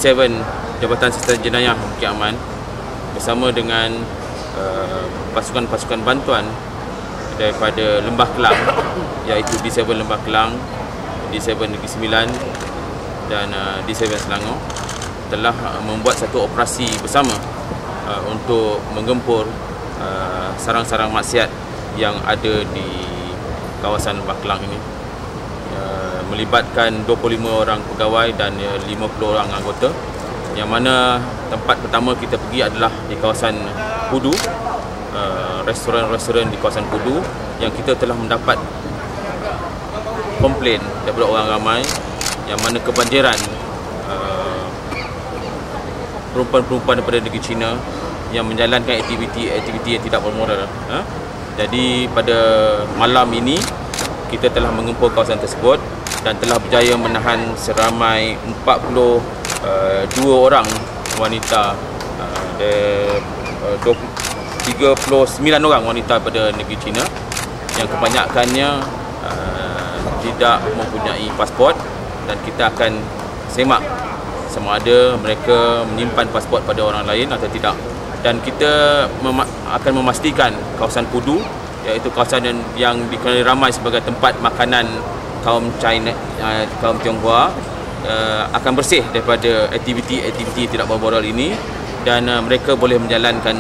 D7 Jabatan Siasatan Jenayah Bukit Aman bersama dengan pasukan-pasukan bantuan daripada Lembah Kelang, iaitu D7 Lembah Kelang, D7 Negeri Sembilan dan D7 Selangor, telah membuat satu operasi bersama untuk menggempur sarang-sarang maksiat yang ada di kawasan Lembah Kelang ini, melibatkan 25 orang pegawai dan 50 orang anggota, yang mana tempat pertama kita pergi adalah di kawasan Pudu, restoran-restoran di kawasan Pudu, yang kita telah mendapat komplain daripada orang ramai yang mana kebanjiran perempuan-perempuan daripada negeri China yang menjalankan aktiviti yang tidak bermoral. Jadi pada malam ini kita telah menggempur kawasan tersebut dan telah berjaya menahan seramai 42 orang wanita, 39 orang wanita pada negeri China yang kebanyakannya tidak mempunyai pasport, dan kita akan semak sama ada mereka menyimpan pasport pada orang lain atau tidak. Dan kita akan memastikan kawasan Pudu, iaitu kawasan yang dikenali ramai sebagai tempat makanan kaum China, kaum Tionghoa, akan bersih daripada aktiviti tidak bermoral ini, dan mereka boleh menjalankan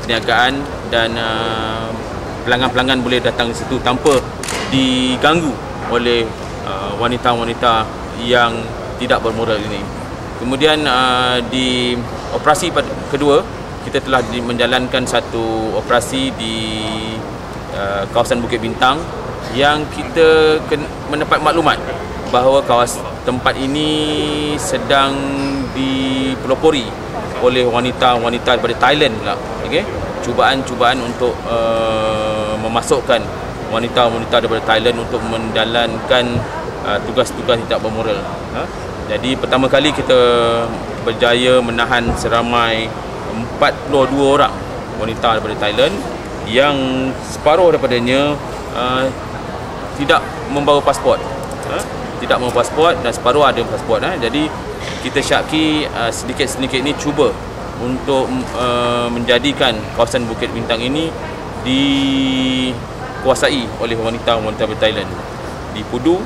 perniagaan, dan pelanggan-pelanggan boleh datang di situ tanpa diganggu oleh wanita-wanita yang tidak bermoral ini. Kemudian di operasi kedua, kita telah menjalankan satu operasi di kawasan Bukit Bintang, yang kita mendapat maklumat bahawa tempat ini sedang dipelopori oleh wanita-wanita daripada Thailand pula. Okey, cubaan untuk memasukkan wanita-wanita daripada Thailand untuk menjalankan tugas-tugas tidak bermoral. Jadi pertama kali kita berjaya menahan seramai 42 orang wanita daripada Thailand, yang separuh daripadanya tidak membawa pasport, dan separuh ada pasport. Jadi kita syaki sedikit-sedikit ini cuba untuk menjadikan kawasan Bukit Bintang ini dikuasai oleh wanita-wanita dari Thailand. Di Pudu,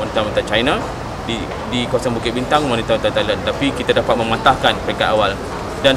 wanita-wanita China. Di kawasan Bukit Bintang, wanita-wanita Thailand. Tapi kita dapat mematahkan peringkat awal. Dan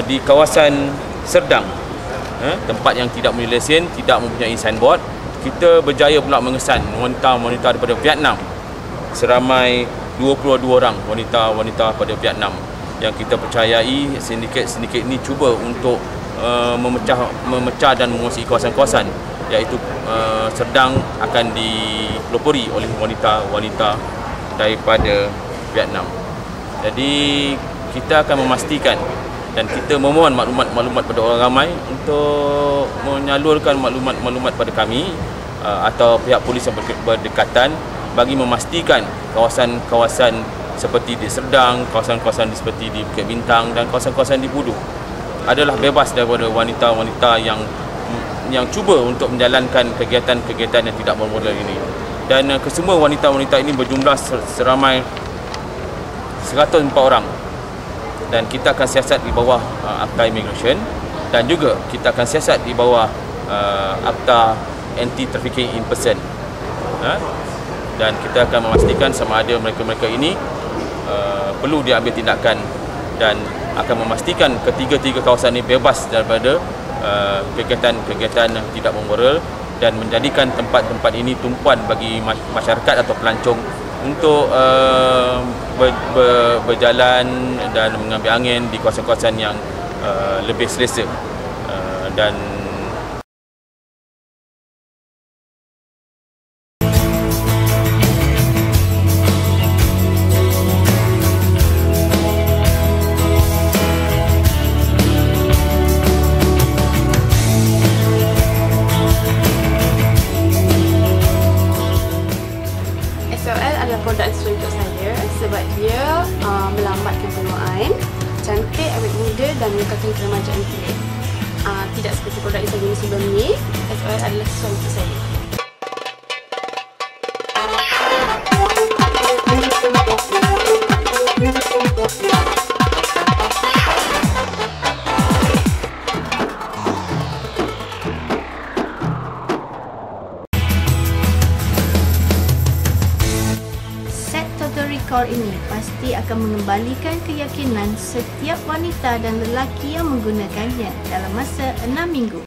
di kawasan Serdang, tempat yang tidak mempunyai lesen, tidak mempunyai signboard, kita berjaya pula mengesan wanita-wanita daripada Vietnam, seramai 22 orang wanita-wanita pada Vietnam, yang kita percayai sindiket ini cuba untuk memecah dan menguasai kawasan-kawasan, iaitu Serdang akan dipelopori oleh wanita-wanita daripada Vietnam. Jadi kita akan memastikan dan kita memohon maklumat pada orang ramai untuk menyalurkan maklumat pada kami atau pihak polis yang berdekatan, bagi memastikan kawasan-kawasan seperti di Serdang, kawasan-kawasan seperti di Bukit Bintang dan kawasan-kawasan di Pudu adalah bebas daripada wanita-wanita yang cuba untuk menjalankan kegiatan-kegiatan yang tidak bermoral ini. Dan kesemua wanita-wanita ini berjumlah seramai 104 orang. Dan kita akan siasat di bawah Akta Immigration, dan juga kita akan siasat di bawah Akta Anti-Trafficking in Person. Dan kita akan memastikan sama ada mereka-mereka ini perlu diambil tindakan, dan akan memastikan ketiga-tiga kawasan ini bebas daripada kegiatan-kegiatan tidak bermoral, dan menjadikan tempat-tempat ini tumpuan bagi masyarakat atau pelancong untuk berjalan dan mengambil angin di kawasan-kawasan yang lebih selesa. Dan remaja Antilek. Tidak seperti produk yang saya guna sebelum ni. SOL adalah sesuai untuk saya. Set Total Recall ini pasti akan mengembalikan keyakinan setiap wanita dan lelaki yang menggunakannya dalam masa 6 minggu.